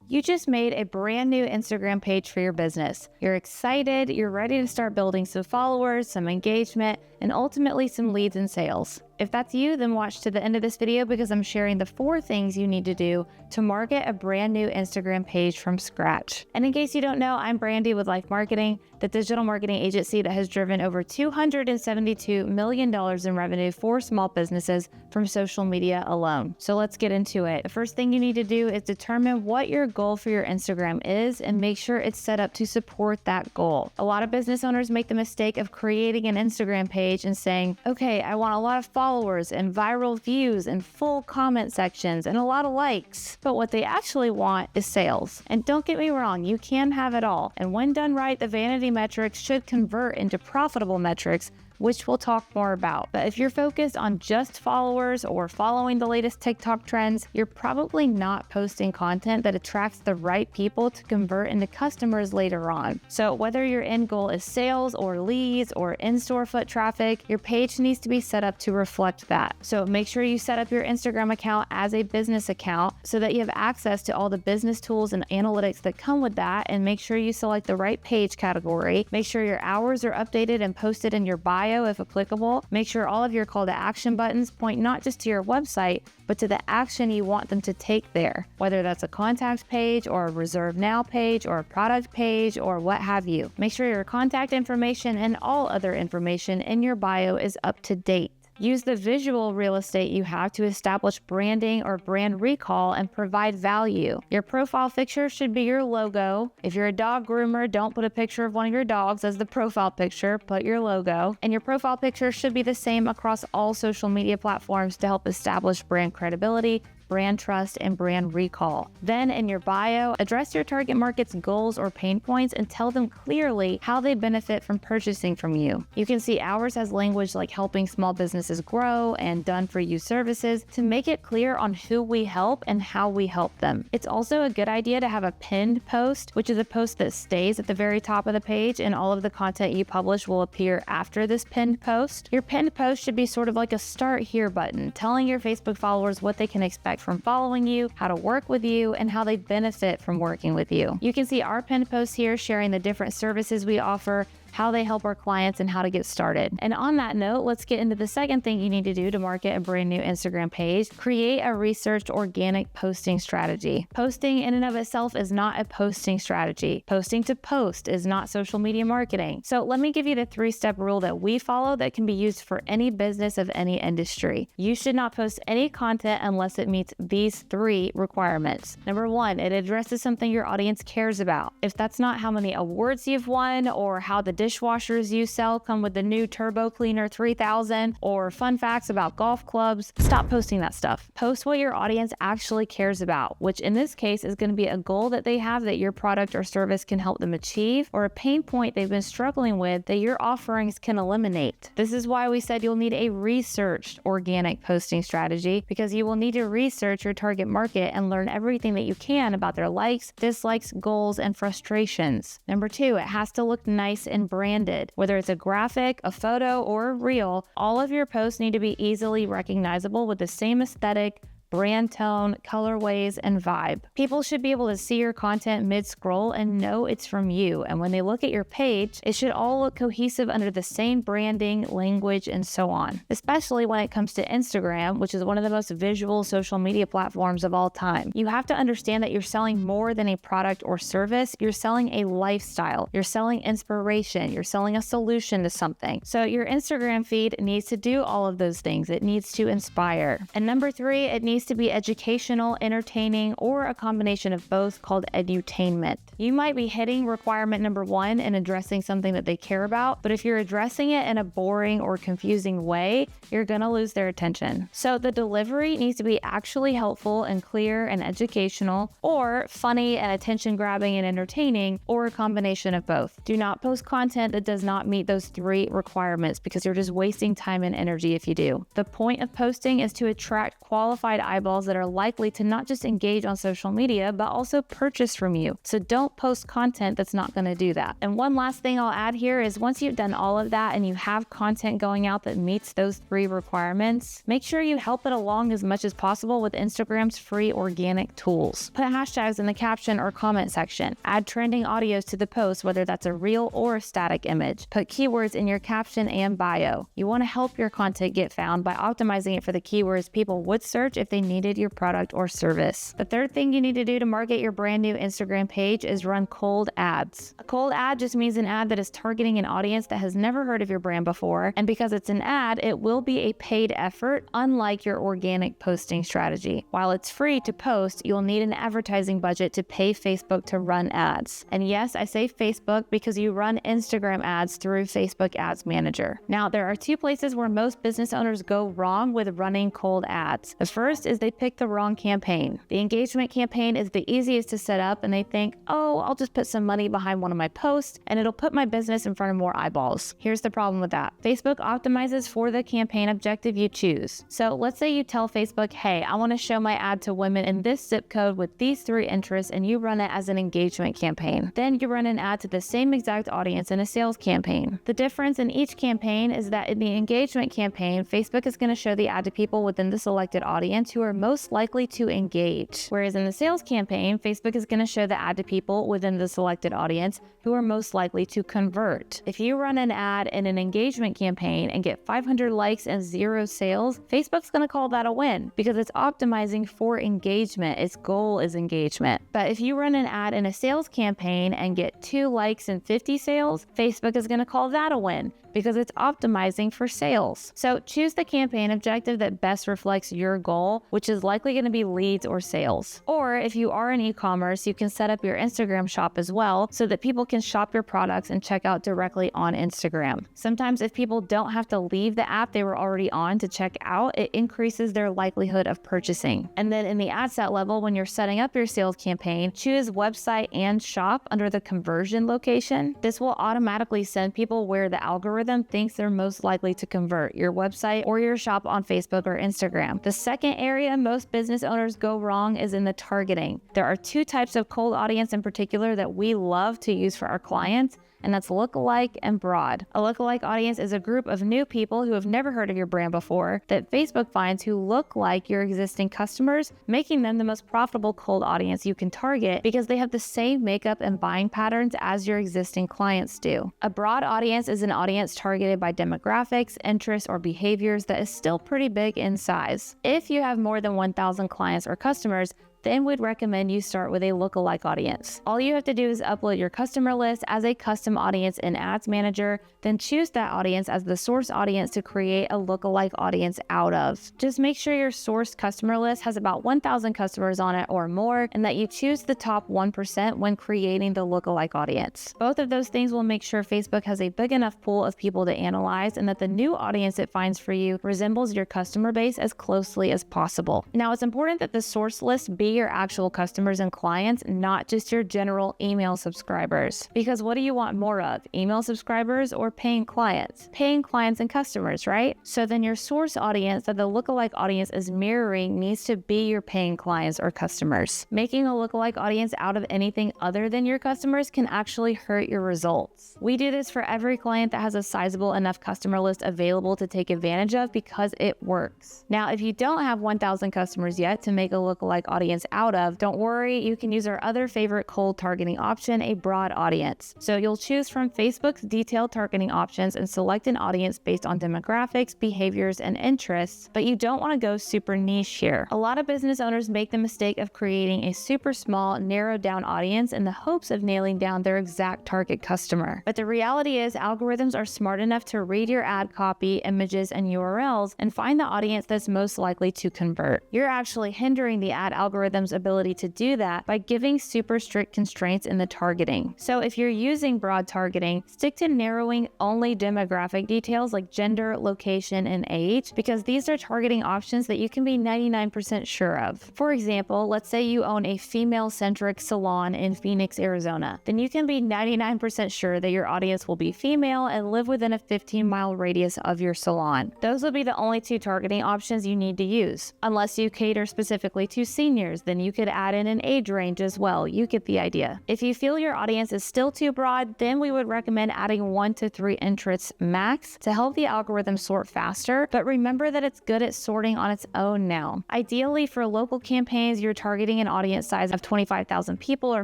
You just made a brand new Instagram page for your business. You're excited, you're ready to start building some followers, some engagement, and ultimately some leads and sales. If that's you, then watch to the end of this video because I'm sharing the 4 things you need to do to market a brand new Instagram page from scratch. And in case you don't know, I'm Brandy with Life Marketing, the digital marketing agency that has driven over $272 million in revenue for small businesses from social media alone. So let's get into it. The first thing you need to do is determine what your goal for your Instagram is and make sure it's set up to support that goal. A lot of business owners make the mistake of creating an Instagram page and saying, okay, I want a lot of followers and viral views and full comment sections and a lot of likes. But what they actually want is sales. And don't get me wrong, you can have it all. And when done right, the vanity metrics should convert into profitable metrics, which we'll talk more about. But if you're focused on just followers or following the latest TikTok trends, you're probably not posting content that attracts the right people to convert into customers later on. So whether your end goal is sales or leads or in-store foot traffic, your page needs to be set up to reflect that. So make sure you set up your Instagram account as a business account so that you have access to all the business tools and analytics that come with that, and make sure you select the right page category. Make sure your hours are updated and posted in your bio if applicable. Make sure all of your call to action buttons point not just to your website, but to the action you want them to take there, whether that's a contact page or a reserve now page or a product page or what have you. Make sure your contact information and all other information in your bio is up to date. Use the visual real estate you have to establish branding or brand recall and provide value. Your profile picture should be your logo. If you're a dog groomer, don't put a picture of one of your dogs as the profile picture, put your logo. And your profile picture should be the same across all social media platforms to help establish brand credibility, brand trust, and brand recall. Then in your bio, address your target market's goals or pain points and tell them clearly how they benefit from purchasing from you. You can see ours has language like helping small businesses grow and done for you services to make it clear on who we help and how we help them. It's also a good idea to have a pinned post, which is a post that stays at the very top of the page, and all of the content you publish will appear after this pinned post. Your pinned post should be sort of like a start here button, telling your Facebook followers what they can expect from following you, how to work with you, and how they benefit from working with you. You can see our pinned posts here sharing the different services we offer, how they help our clients, and how to get started. And on that note, let's get into the second thing you need to do to market a brand new Instagram page. Create a researched organic posting strategy. Posting in and of itself is not a posting strategy. Posting to post is not social media marketing. So let me give you the 3-step rule that we follow that can be used for any business of any industry. You should not post any content unless it meets these 3 requirements. Number 1, it addresses something your audience cares about. If that's not how many awards you've won or how the dishwashers you sell come with the new Turbo Cleaner 3000 or fun facts about golf clubs, stop posting that stuff. Post what your audience actually cares about, which in this case is going to be a goal that they have that your product or service can help them achieve, or a pain point they've been struggling with that your offerings can eliminate. This is why we said you'll need a researched organic posting strategy, because you will need to research your target market and learn everything that you can about their likes, dislikes, goals, and frustrations. Number 2, it has to look nice and branded. Whether it's a graphic, a photo, or a reel, all of your posts need to be easily recognizable with the same aesthetic, brand tone, colorways, and vibe. People should be able to see your content mid-scroll and know it's from you. And when they look at your page, it should all look cohesive under the same branding, language, and so on. Especially when it comes to Instagram, which is one of the most visual social media platforms of all time. You have to understand that you're selling more than a product or service. You're selling a lifestyle. You're selling inspiration. You're selling a solution to something. So your Instagram feed needs to do all of those things. It needs to inspire. And number 3, it needs to be educational, entertaining, or a combination of both, called edutainment. You might be hitting requirement number 1 and addressing something that they care about, but if you're addressing it in a boring or confusing way, you're gonna lose their attention. So the delivery needs to be actually helpful and clear and educational, or funny and attention-grabbing and entertaining, or a combination of both. Do not post content that does not meet those 3 requirements, because you're just wasting time and energy if you do. The point of posting is to attract qualified eyeballs that are likely to not just engage on social media, but also purchase from you. So don't post content that's not going to do that. And one last thing I'll add here is once you've done all of that and you have content going out that meets those 3 requirements, make sure you help it along as much as possible with Instagram's free organic tools. Put hashtags in the caption or comment section. Add trending audios to the post, whether that's a reel or a static image. Put keywords in your caption and bio. You want to help your content get found by optimizing it for the keywords people would search if they needed your product or service. The third thing you need to do to market your brand new Instagram page is run cold ads. A cold ad just means an ad that is targeting an audience that has never heard of your brand before, and because it's an ad, it will be a paid effort, unlike your organic posting strategy. While it's free to post, you'll need an advertising budget to pay Facebook to run ads. And yes, I say Facebook because you run Instagram ads through Facebook Ads Manager. Now, there are 2 places where most business owners go wrong with running cold ads. The first is they pick the wrong campaign. The engagement campaign is the easiest to set up, and they think, oh, I'll just put some money behind one of my posts and it'll put my business in front of more eyeballs. Here's the problem with that. Facebook optimizes for the campaign objective you choose. So let's say you tell Facebook, hey, I want to show my ad to women in this zip code with these 3 interests, and you run it as an engagement campaign. Then you run an ad to the same exact audience in a sales campaign. The difference in each campaign is that in the engagement campaign, Facebook is going to show the ad to people within the selected audience who are most likely to engage. Whereas in the sales campaign, Facebook is going to show the ad to people within the selected audience who are most likely to convert. If you run an ad in an engagement campaign and get 500 likes and 0 sales, Facebook's going to call that a win because it's optimizing for engagement. Its goal is engagement. But if you run an ad in a sales campaign and get 2 likes and 50 sales, Facebook is going to call that a win because it's optimizing for sales. So choose the campaign objective that best reflects your goal, which is likely going to be leads or sales. Or if you are in e-commerce, you can set up your Instagram shop as well so that people can shop your products and check out directly on Instagram. Sometimes if people don't have to leave the app they were already on to check out, it increases their likelihood of purchasing. And then in the ad set level, when you're setting up your sales campaign, choose website and shop under the conversion location. This will automatically send people where the algorithm thinks they're most likely to convert, your website or your shop on Facebook or Instagram. The second area most business owners go wrong is in the targeting. There are 2 types of cold audience in particular that we love to use for our clients, and that's lookalike and broad. A lookalike audience is a group of new people who have never heard of your brand before that Facebook finds who look like your existing customers, making them the most profitable cold audience you can target because they have the same makeup and buying patterns as your existing clients do. A broad audience is an audience targeted by demographics, interests, or behaviors that is still pretty big in size. If you have more than 1,000 clients or customers, then we'd recommend you start with a lookalike audience. All you have to do is upload your customer list as a custom audience in Ads Manager, then choose that audience as the source audience to create a lookalike audience out of. Just make sure your source customer list has about 1,000 customers on it or more, and that you choose the top 1% when creating the lookalike audience. Both of those things will make sure Facebook has a big enough pool of people to analyze and that the new audience it finds for you resembles your customer base as closely as possible. Now, it's important that the source list be your actual customers and clients, not just your general email subscribers. Because what do you want more of? Email subscribers or paying clients? Paying clients and customers, right? So then your source audience that the lookalike audience is mirroring needs to be your paying clients or customers. Making a lookalike audience out of anything other than your customers can actually hurt your results. We do this for every client that has a sizable enough customer list available to take advantage of because it works. Now, if you don't have 1,000 customers yet to make a lookalike audience out of, don't worry, you can use our other favorite cold targeting option, a broad audience. So you'll choose from Facebook's detailed targeting options and select an audience based on demographics, behaviors, and interests, but you don't want to go super niche here. A lot of business owners make the mistake of creating a super small, narrowed down audience in the hopes of nailing down their exact target customer. But the reality is algorithms are smart enough to read your ad copy, images, and URLs and find the audience that's most likely to convert. You're actually hindering the ad algorithm algorithm's ability to do that by giving super strict constraints in the targeting. So if you're using broad targeting, stick to narrowing only demographic details like gender, location, and age, because these are targeting options that you can be 99% sure of. For example, let's say you own a female-centric salon in Phoenix, Arizona. Then you can be 99% sure that your audience will be female and live within a 15-mile radius of your salon. Those will be the only two targeting options you need to use. Unless you cater specifically to seniors, then you could add in an age range as well. You get the idea. If you feel your audience is still too broad, then we would recommend adding 1 to 3 interests max to help the algorithm sort faster, but remember that it's good at sorting on its own now. Ideally, for local campaigns, you're targeting an audience size of 25,000 people or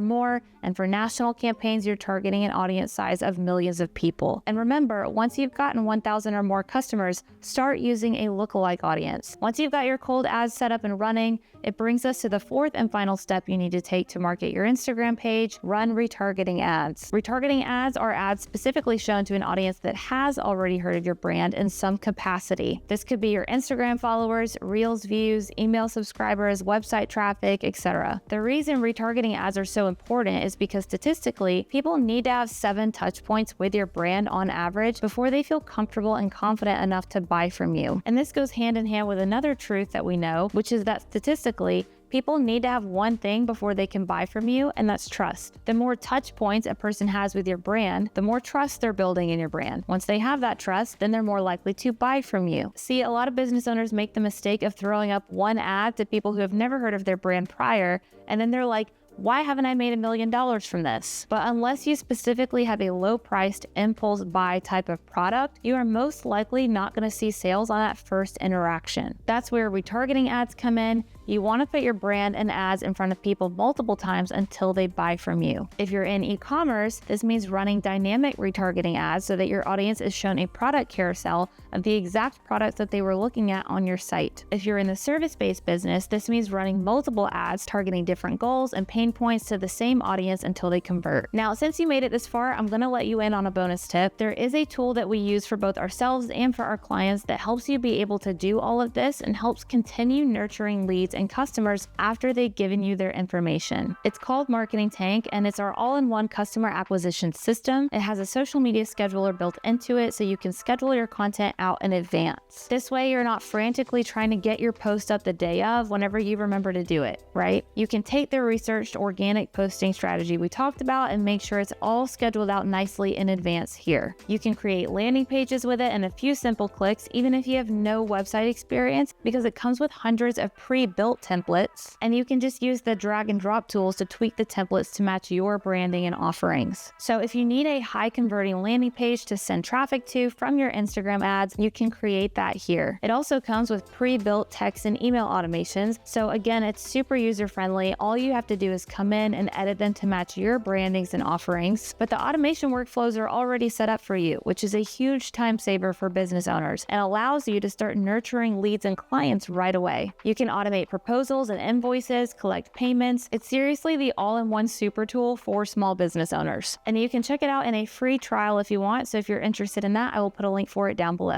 more, and for national campaigns, you're targeting an audience size of millions of people. And remember, once you've gotten 1,000 or more customers, start using a lookalike audience. Once you've got your cold ads set up and running, it brings us to the fourth and final step you need to take to market your Instagram page: run retargeting ads. Retargeting ads are ads specifically shown to an audience that has already heard of your brand in some capacity. This could be your Instagram followers, Reels views, email subscribers, website traffic, etc. The reason retargeting ads are so important is because statistically, people need to have 7 touch points with your brand on average before they feel comfortable and confident enough to buy from you. And this goes hand in hand with another truth that we know, which is that statistically, people need to have one thing before they can buy from you, and that's trust. The more touch points a person has with your brand, the more trust they're building in your brand. Once they have that trust, then they're more likely to buy from you. See, a lot of business owners make the mistake of throwing up one ad to people who have never heard of their brand prior, and then they're like, why haven't I made $1 million from this? But unless you specifically have a low-priced impulse buy type of product, you are most likely not going to see sales on that first interaction. That's where retargeting ads come in. You want to put your brand and ads in front of people multiple times until they buy from you. If you're in e-commerce, this means running dynamic retargeting ads so that your audience is shown a product carousel of the exact product that they were looking at on your site. If you're in the service-based business, this means running multiple ads targeting different goals and pain points to the same audience until they convert. Now, since you made it this far, I'm going to let you in on a bonus tip. There is a tool that we use for both ourselves and for our clients that helps you be able to do all of this and helps continue nurturing leads and customers after they've given you their information. It's called Marketing Tank, and it's our all-in-one customer acquisition system. It has a social media scheduler built into it so you can schedule your content out in advance. This way, you're not frantically trying to get your post up the day of whenever you remember to do it, right? You can take the researched organic posting strategy we talked about and make sure it's all scheduled out nicely in advance here. You can create landing pages with it in a few simple clicks, even if you have no website experience, because it comes with hundreds of pre-built templates, and you can just use the drag and drop tools to tweak the templates to match your branding and offerings. So if you need a high converting landing page to send traffic to from your Instagram ads, you can create that here. It also comes with pre-built text and email automations. So again, it's super user friendly. All you have to do is come in and edit them to match your brandings and offerings. But the automation workflows are already set up for you, which is a huge time saver for business owners and allows you to start nurturing leads and clients right away. You can automate proposals and invoices, collect payments. It's seriously the all-in-one super tool for small business owners. And you can check it out in a free trial if you want. So if you're interested in that, I will put a link for it down below.